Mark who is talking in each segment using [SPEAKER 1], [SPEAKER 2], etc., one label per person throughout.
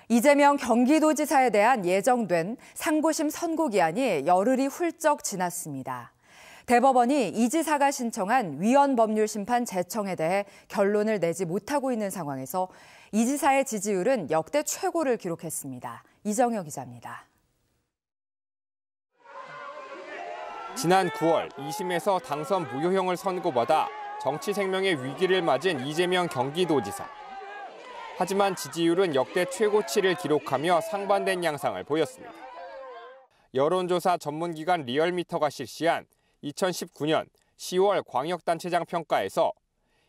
[SPEAKER 1] 이재명 경기도지사에 대한 예정된 상고심 선고 기한이 열흘이 훌쩍 지났습니다. 대법원이 이 지사가 신청한 위헌법률심판 제청에 대해 결론을 내지 못하고 있는 상황에서 이 지사의 지지율은 역대 최고를 기록했습니다. 이정혁 기자입니다.
[SPEAKER 2] 지난 9월 2심에서 당선 무효형을 선고받아 정치 생명의 위기를 맞은 이재명 경기도지사. 하지만 지지율은 역대 최고치를 기록하며 상반된 양상을 보였습니다. 여론조사 전문기관 리얼미터가 실시한 2019년 10월 광역단체장 평가에서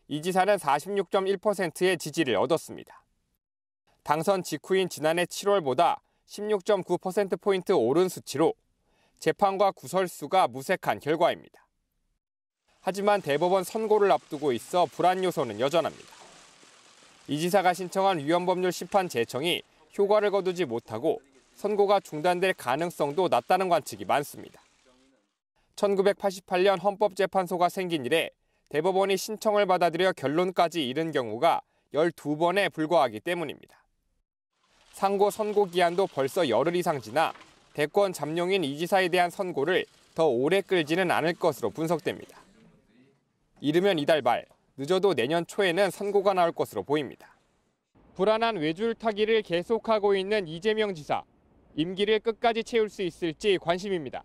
[SPEAKER 2] 이 지사는 46.1%의 지지를 얻었습니다. 당선 직후인 지난해 7월보다 16.9%포인트 오른 수치로 재판과 구설수가 무색한 결과입니다. 하지만 대법원 선고를 앞두고 있어 불안 요소는 여전합니다. 이 지사가 신청한 위헌법률 심판 제청이 효과를 거두지 못하고 선고가 중단될 가능성도 낮다는 관측이 많습니다. 1988년 헌법재판소가 생긴 이래 대법원이 신청을 받아들여 결론까지 이른 경우가 12번에 불과하기 때문입니다. 상고 선고 기한도 벌써 열흘 이상 지나 대권 잠룡인 이 지사에 대한 선고를 더 오래 끌지는 않을 것으로 분석됩니다. 이르면 이달 말, 늦어도 내년 초에는 선고가 나올 것으로 보입니다. 불안한 외줄타기를 계속하고 있는 이재명 지사. 임기를 끝까지 채울 수 있을지 관심입니다.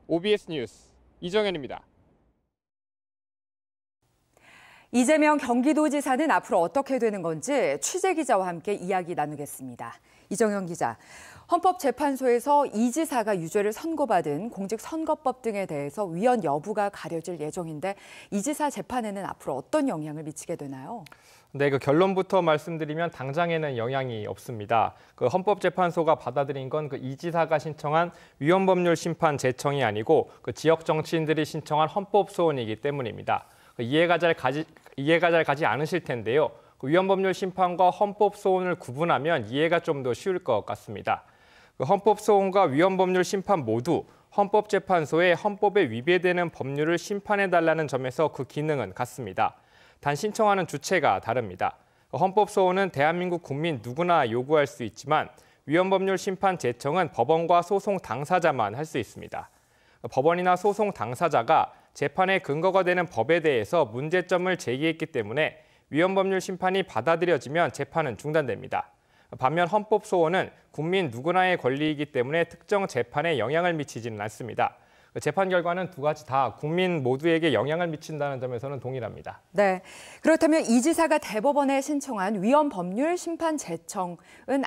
[SPEAKER 2] OBS 뉴스 이정현입니다.
[SPEAKER 1] 이재명 경기도지사는 앞으로 어떻게 되는 건지 취재기자와 함께 이야기 나누겠습니다. 이정현 기자, 헌법재판소에서 이 지사가 유죄를 선고받은 공직선거법 등에 대해서 위헌 여부가 가려질 예정인데 이 지사 재판에는 앞으로 어떤 영향을 미치게 되나요?
[SPEAKER 3] 네, 결론부터 말씀드리면 당장에는 영향이 없습니다. 헌법재판소가 받아들인 건 이 지사가 신청한 위헌법률 심판 제청이 아니고 지역 정치인들이 신청한 헌법소원이기 때문입니다. 이해가 잘 가지 않으실 텐데요. 위헌법률 심판과 헌법소원을 구분하면 이해가 좀 더 쉬울 것 같습니다. 헌법소원과 위헌법률 심판 모두 헌법재판소에 헌법에 위배되는 법률을 심판해달라는 점에서 그 기능은 같습니다. 단 신청하는 주체가 다릅니다. 헌법소원은 대한민국 국민 누구나 요구할 수 있지만 위헌법률 심판 제청은 법원과 소송 당사자만 할 수 있습니다. 법원이나 소송 당사자가 재판의 근거가 되는 법에 대해서 문제점을 제기했기 때문에 위헌법률 심판이 받아들여지면 재판은 중단됩니다. 반면 헌법소원은 국민 누구나의 권리이기 때문에 특정 재판에 영향을 미치지는 않습니다. 재판 결과는 두 가지 다 국민 모두에게 영향을 미친다는 점에서는 동일합니다.
[SPEAKER 1] 네, 그렇다면 이 지사가 대법원에 신청한 위헌법률 심판 제청은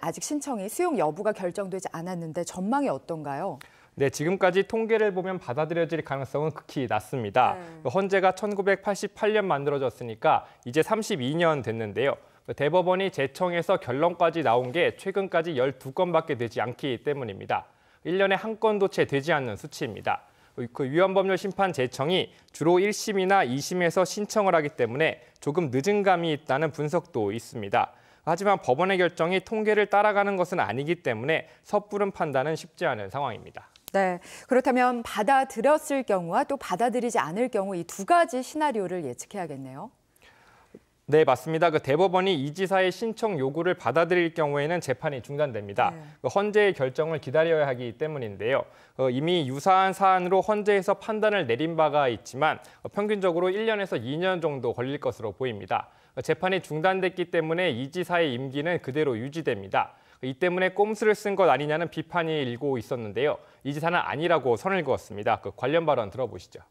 [SPEAKER 1] 아직 신청이 수용 여부가 결정되지 않았는데 전망이 어떤가요?
[SPEAKER 3] 네, 지금까지 통계를 보면 받아들여질 가능성은 극히 낮습니다. 헌재가 1988년 만들어졌으니까 이제 32년 됐는데요. 대법원이 제청에서 결론까지 나온 게 최근까지 12건밖에 되지 않기 때문입니다. 1년에 한 건도 채 되지 않는 수치입니다. 위헌법률 심판 제청이 주로 1심이나 2심에서 신청을 하기 때문에 조금 늦은 감이 있다는 분석도 있습니다. 하지만 법원의 결정이 통계를 따라가는 것은 아니기 때문에 섣부른 판단은 쉽지 않은 상황입니다.
[SPEAKER 1] 네, 그렇다면 받아들였을 경우와 또 받아들이지 않을 경우 이 두 가지 시나리오를 예측해야겠네요.
[SPEAKER 3] 네, 맞습니다. 대법원이 이 지사의 신청 요구를 받아들일 경우에는 재판이 중단됩니다. 헌재의 결정을 기다려야 하기 때문인데요. 이미 유사한 사안으로 헌재에서 판단을 내린 바가 있지만 평균적으로 1년에서 2년 정도 걸릴 것으로 보입니다. 재판이 중단됐기 때문에 이 지사의 임기는 그대로 유지됩니다. 이 때문에 꼼수를 쓴 것 아니냐는 비판이 일고 있었는데요. 이 지사는 아니라고 선을 그었습니다. 관련 발언 들어보시죠.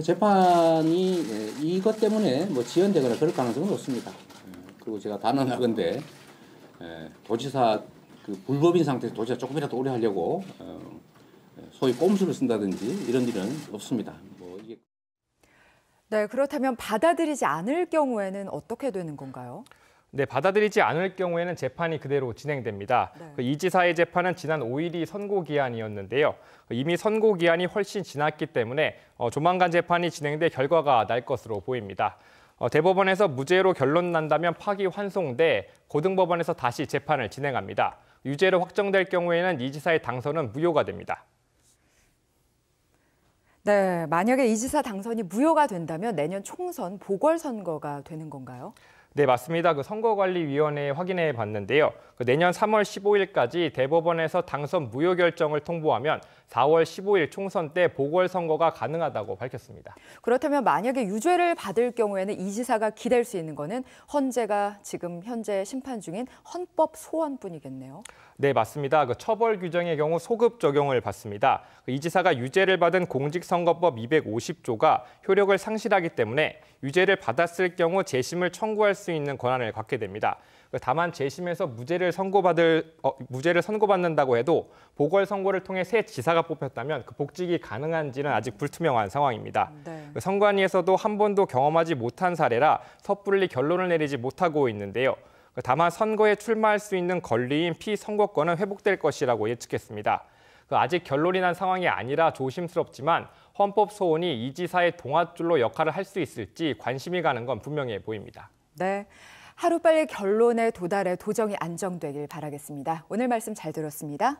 [SPEAKER 4] 재판이 이것 때문에 지연되거나 그럴 가능성은 없습니다. 그리고 제가 단언하건대 도지사 불법인 상태에서 도지사 조금이라도 오래 하려고 소위 꼼수를 쓴다든지 이런 일은 없습니다.
[SPEAKER 1] 네, 그렇다면 받아들이지 않을 경우에는 어떻게 되는 건가요?
[SPEAKER 3] 네, 받아들이지 않을 경우에는 재판이 그대로 진행됩니다. 이 지사의 재판은 지난 5일이 선고기한이었는데요. 이미 선고기한이 훨씬 지났기 때문에 조만간 재판이 진행돼 결과가 날 것으로 보입니다. 대법원에서 무죄로 결론 난다면 파기환송돼 고등법원에서 다시 재판을 진행합니다. 유죄로 확정될 경우에는 이 지사의 당선은 무효가 됩니다.
[SPEAKER 1] 네, 만약에 이 지사 당선이 무효가 된다면 내년 총선 보궐선거가 되는 건가요?
[SPEAKER 3] 네, 맞습니다. 선거관리위원회에 확인해 봤는데요. 내년 3월 15일까지 대법원에서 당선 무효 결정을 통보하면 4월 15일 총선 때 보궐선거가 가능하다고 밝혔습니다.
[SPEAKER 1] 그렇다면 만약에 유죄를 받을 경우에는 이 지사가 기댈 수 있는 거는 헌재가 지금 현재 심판 중인 헌법 소원뿐이겠네요.
[SPEAKER 3] 네, 맞습니다. 처벌 규정의 경우 소급 적용을 받습니다. 이 지사가 유죄를 받은 공직선거법 250조가 효력을 상실하기 때문에 유죄를 받았을 경우 재심을 청구할 수 있는 권한을 갖게 됩니다. 다만 재심에서 무죄를 선고받는다고 해도 보궐선거를 통해 새 지사가 뽑혔다면 그 복직이 가능한지는 아직 불투명한 상황입니다.
[SPEAKER 1] 네.
[SPEAKER 3] 선관위에서도 한 번도 경험하지 못한 사례라 섣불리 결론을 내리지 못하고 있는데요. 다만 선거에 출마할 수 있는 권리인 피선거권은 회복될 것이라고 예측했습니다. 아직 결론이 난 상황이 아니라 조심스럽지만 헌법 소원이 이 지사의 동아줄로 역할을 할 수 있을지 관심이 가는 건 분명해 보입니다.
[SPEAKER 1] 네, 하루빨리 결론에 도달해 도정이 안정되길 바라겠습니다. 오늘 말씀 잘 들었습니다.